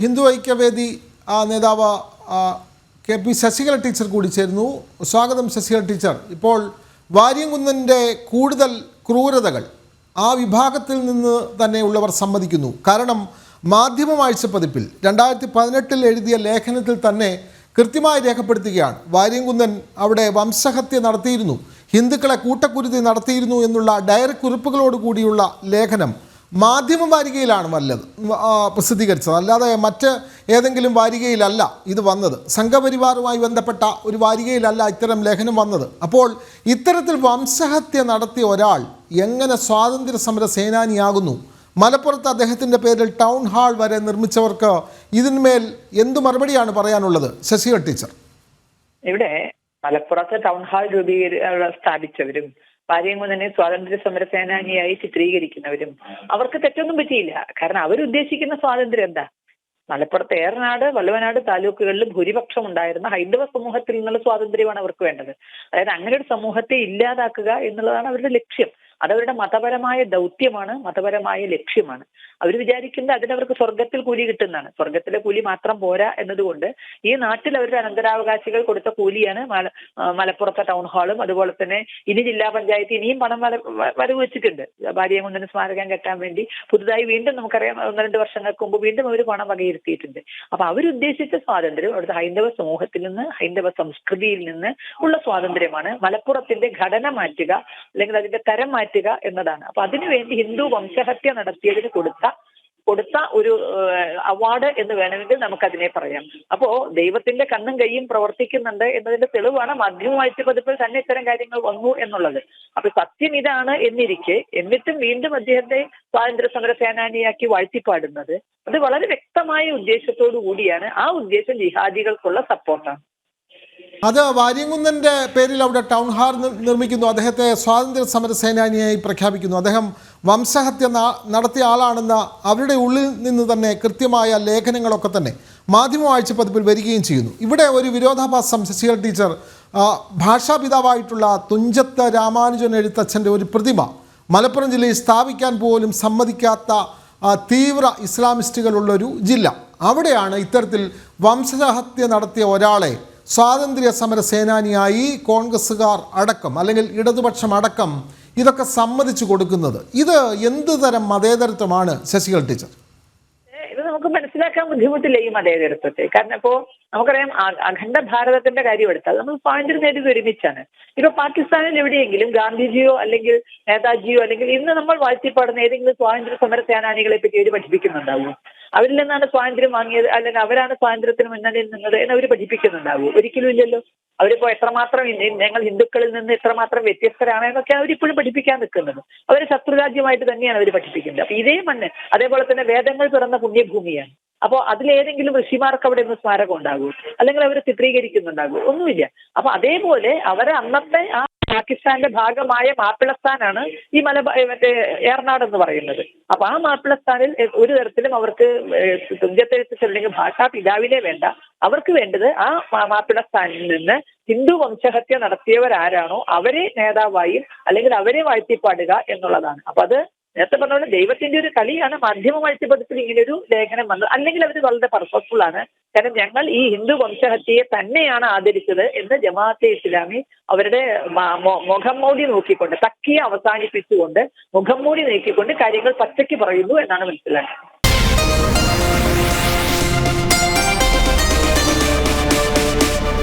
ഹിന്ദു ഐക്യവേദി നേതാവ് KP Sasikala teacher കൂടി ചേരുന്നു. സ്വാഗതം ശശികല ടീച്ചർ. ഇപ്പോൾ വാര്യംകുന്നൻ്റെ കൂടുതൽ ക്രൂരതകൾ ആ വിഭാഗത്തിൽ നിന്ന് തന്നെയുള്ളവർ സമ്മതിക്കുന്നു. കാരണം മാധ്യമവാഴ്ച പതിപ്പിൽ 2018 എഴുതിയ ലേഖനത്തിൽ തന്നെ കൃത്യമായി രേഖപ്പെടുത്തുകയാണ്. വാര്യംകുന്നൻ അവിടെ വംശഹത്യ നടത്തിയിരുന്നു, ഹിന്ദുക്കളെ കൂട്ടക്കുരുതി നടത്തിയിരുന്നു എന്നുള്ള ഡയറി കുറിപ്പുകളോട് കൂടിയുള്ള ലേഖനം മാധ്യമ വാരികയിലാണ് പ്രസിദ്ധീകരിച്ചത്, അല്ലാതെ മറ്റ് ഏതെങ്കിലും വാരികയിലല്ല ഇത് വന്നത്. സംഘപരിവാറുമായി ബന്ധപ്പെട്ട ഒരു വാരികയിലല്ല ഇത്തരം ലേഖനം വന്നത്. അപ്പോൾ ഇത്തരത്തിൽ വംശഹത്യ നടത്തിയ ഒരാൾ എങ്ങനെ സ്വാതന്ത്ര്യ സമര സേനാനിയാകുന്നു? മലപ്പുറത്ത് അദ്ദേഹത്തിൻ്റെ പേരിൽ ടൗൺ ഹാൾ വരെ നിർമ്മിച്ചവർക്ക് ഇതിന്മേൽ എന്തു മറുപടിയാണ് പറയാനുള്ളത് ശശികല ടീച്ചർ? ഇവിടെ മലപ്പുറത്ത് ടൗൺ ഹാൾ സ്ഥാപിച്ചവരും വാര്യംകുന്നനെ സ്വാതന്ത്ര്യ സമര സേനാനിയായി ചിത്രീകരിക്കുന്നവരും അവർക്ക് തെറ്റൊന്നും പറ്റിയില്ല. കാരണം അവരുദ്ദേശിക്കുന്ന സ്വാതന്ത്ര്യം എന്താ? മലപ്പുറത്ത് ഏറനാട്, വള്ളുവനാട് താലൂക്കുകളിൽ ഭൂരിപക്ഷം ഉണ്ടായിരുന്ന ഹൈന്ദവ സമൂഹത്തിൽ നിന്നുള്ള സ്വാതന്ത്ര്യമാണ് അവർക്ക് വേണ്ടത്. അതായത് അങ്ങനെ ഒരു സമൂഹത്തെ ഇല്ലാതാക്കുക എന്നുള്ളതാണ് അവരുടെ ലക്ഷ്യം. അതവരുടെ മതപരമായ ദൗത്യമാണ്, മതപരമായ ലക്ഷ്യമാണ്. അവർ വിചാരിക്കുന്നത് അതിനവർക്ക് സ്വർഗത്തിൽ കൂലി കിട്ടുന്നതാണ്. സ്വർഗത്തിലെ കൂലി മാത്രം പോരാ എന്നതുകൊണ്ട് ഈ നാട്ടിൽ അവരുടെ അനന്തരാവകാശികൾ കൊടുത്ത കൂലിയാണ് മലപ്പുറത്തെ ടൗൺ ഹാളും അതുപോലെ തന്നെ ഇനി ജില്ലാ പഞ്ചായത്ത് ഇനിയും പണം വരവ് വെച്ചിട്ടുണ്ട്. വാര്യംകുന്നന് സ്മാരകം കെട്ടാൻ വേണ്ടി പുതുതായി വീണ്ടും നമുക്കറിയാം 1-2 വർഷങ്ങൾക്ക് മുമ്പ് വീണ്ടും അവർ പണം വകയിരുത്തിയിട്ടുണ്ട്. അപ്പൊ അവരുദ്ദേശിച്ച സ്വാതന്ത്ര്യം അവിടുത്തെ ഹൈന്ദവ സമൂഹത്തിൽ നിന്ന്, ഹൈന്ദവ സംസ്കൃതിയിൽ നിന്ന് ഉള്ള സ്വാതന്ത്ര്യമാണ്. മലപ്പുറത്തിന്റെ ഘടന മാറ്റുക അല്ലെങ്കിൽ അതിന്റെ തരം മാറ്റുക എന്നതാണ്. അപ്പൊ അതിനുവേണ്ടി ഹിന്ദു വംശഹത്യ നടത്തിയതിന് കൊടുത്ത ഒരു അവാർഡ് എന്ന് വേണമെങ്കിൽ നമുക്കതിനെ പറയാം. അപ്പോ ദൈവത്തിന്റെ കണ്ണും കൈയും പ്രവർത്തിക്കുന്നുണ്ട് എന്നതിന്റെ തെളിവാണ് മാധ്യമവാഴ്ച പതിപ്പിൽ തന്നെ ഇത്തരം കാര്യങ്ങൾ വന്നു എന്നുള്ളത്. അപ്പൊ സത്യം ഇതാണ് എന്നിരിക്കെ എന്നിട്ടും വീണ്ടും അദ്ദേഹത്തെ സ്വാതന്ത്ര്യ സമര സേനാനിയാക്കി വാഴ്ത്തിപ്പാടുന്നത് അത് വളരെ വ്യക്തമായ ഉദ്ദേശത്തോടു കൂടിയാണ്. ആ ഉദ്ദേശം ജിഹാദികൾക്കുള്ള സപ്പോർട്ടാണ്. അത് വാര്യംകുന്നൻ്റെ പേരിൽ അവിടെ ടൗൺ ഹാൾ നിർമ്മിക്കുന്നു, അദ്ദേഹത്തെ സ്വാതന്ത്ര്യ സമര സേനാനിയായി പ്രഖ്യാപിക്കുന്നു. അദ്ദേഹം വംശഹത്യ നടത്തിയ ആളാണെന്ന് അവരുടെ ഉള്ളിൽ നിന്ന് തന്നെ കൃത്യമായ ലേഖനങ്ങളൊക്കെ തന്നെ മാധ്യമവാഴ്ച പതിപ്പിൽ വരികയും ചെയ്യുന്നു. ഇവിടെ ഒരു വിരോധാഭാസം ശശികല ടീച്ചർ, ഭാഷാപിതാവായിട്ടുള്ള തുഞ്ചത്ത് രാമാനുജൻ എഴുത്തച്ഛൻ്റെ ഒരു പ്രതിമ മലപ്പുറം ജില്ലയിൽ സ്ഥാപിക്കാൻ പോലും സമ്മതിക്കാത്ത തീവ്ര ഇസ്ലാമിസ്റ്റുകളുള്ളൊരു ജില്ല. അവിടെയാണ് ഇത്തരത്തിൽ വംശഹത്യ നടത്തിയ ഒരാളെ സ്വാതന്ത്ര്യ സമര സേനാനിയായി കോൺഗ്രസ്സുകാർ അടക്കം അല്ലെങ്കിൽ ഇടതുപക്ഷം അടക്കം ഇതൊക്കെ സമ്മതിച്ചു കൊടുക്കുന്നത്. ഇത് എന്ത് തരം മതേതരത്വമാണ് ശശികല ടീച്ചർ? ഇത് നമുക്ക് മനസ്സിലാക്കാൻ ബുദ്ധിമുട്ടില്ല ഈ മതേതരത്വത്തെ. കാരണം ഇപ്പോ നമുക്കറിയാം അഖണ്ഡ ഭാരതത്തിന്റെ കാര്യം എടുത്താൽ നമ്മൾ സ്വാതന്ത്ര്യം നേടിയത് ഒരുമിച്ചാണ്. ഇപ്പൊ പാകിസ്ഥാനിൽ എവിടെയെങ്കിലും ഗാന്ധിജിയോ അല്ലെങ്കിൽ നേതാജിയോ അല്ലെങ്കിൽ ഇന്ന് നമ്മൾ വാഴ്ത്തിപ്പാടുന്ന ഏതെങ്കിലും സ്വാതന്ത്ര്യ സമര സേനാനികളെ പറ്റി അവർ പഠിപ്പിക്കുന്നുണ്ടാവും? അവരിൽ നിന്നാണ് സ്വാതന്ത്ര്യം വാങ്ങിയത് അല്ലെങ്കിൽ അവരാണ് സ്വാതന്ത്ര്യത്തിന് മുന്നണിയിൽ നിന്നത് എന്ന് അവർ പഠിപ്പിക്കുന്നുണ്ടാവും? ഒരിക്കലും ഇല്ലല്ലോ. അവരിപ്പോ എത്രമാത്രം ഞങ്ങൾ ഹിന്ദുക്കളിൽ നിന്ന് എത്രമാത്രം വ്യത്യസ്തരാണ് എന്നൊക്കെ അവരിപ്പോഴും പഠിപ്പിക്കാൻ നിൽക്കുന്നത്. അവർ ശത്രുരാജ്യമായിട്ട് തന്നെയാണ് അവർ പഠിപ്പിക്കുന്നത്. അപ്പൊ ഇതേ മണ്ണ് അതേപോലെ തന്നെ വേദങ്ങൾ പിറന്ന പുണ്യഭൂമിയാണ്. അപ്പോ അതിലേതെങ്കിലും ഋഷിമാർക്ക് അവിടെ നിന്ന് സ്മാരകം ഉണ്ടാകും അല്ലെങ്കിൽ അവർ ചിത്രീകരിക്കുന്നുണ്ടാകും? ഒന്നുമില്ല. അപ്പൊ അതേപോലെ അവരെ അന്നത്തെ ആ പാകിസ്ഥാന്റെ ഭാഗമായ മാപ്പിളസ്ഥാനാണ് ഈ മറ്റേ ഏറനാട് എന്ന് പറയുന്നത്. അപ്പൊ ആ മാപ്പിളസ്ഥാനിൽ ഒരു തരത്തിലും അവർക്ക് തുഞ്ചത്തെഴുത്തച്ഛൻ അല്ലെങ്കിൽ ഭാഷാ പിതാവിനെ വേണ്ട. അവർക്ക് വേണ്ടത് ആ മാപ്പിളസ്ഥാനിൽ നിന്ന് ഹിന്ദു വംശഹത്യ നടത്തിയവരാരാണോ അവരെ നേതാവായും അല്ലെങ്കിൽ അവരെ വാഴ്ത്തിപ്പാടുക എന്നുള്ളതാണ്. അപ്പൊ അത് നേരത്തെ പറഞ്ഞ പോലെ ദൈവത്തിന്റെ ഒരു കളിയാണ് മാധ്യമവാഴ്ച പതിപ്പിൽ ഇങ്ങനൊരു ലേഖനം വന്നത്. അല്ലെങ്കിൽ അവർ വളരെ പർപ്പസ്ഫുൾ ആണ്. കാരണം ഞങ്ങൾ ഈ ഹിന്ദു വംശഹത്യയെ തന്നെയാണ് ആദരിച്ചത് എന്ന് ജമാഅത്തെ ഇസ്ലാമി അവരുടെ മുഖം മൂടി നോക്കിക്കൊണ്ട്, തക്കിയെ അവസാനിപ്പിച്ചുകൊണ്ട് മുഖം മൂടി നീക്കിക്കൊണ്ട് കാര്യങ്ങൾ പച്ചയ്ക്ക് പറയുന്നു എന്നാണ് മനസ്സിലാക്കുന്നത്.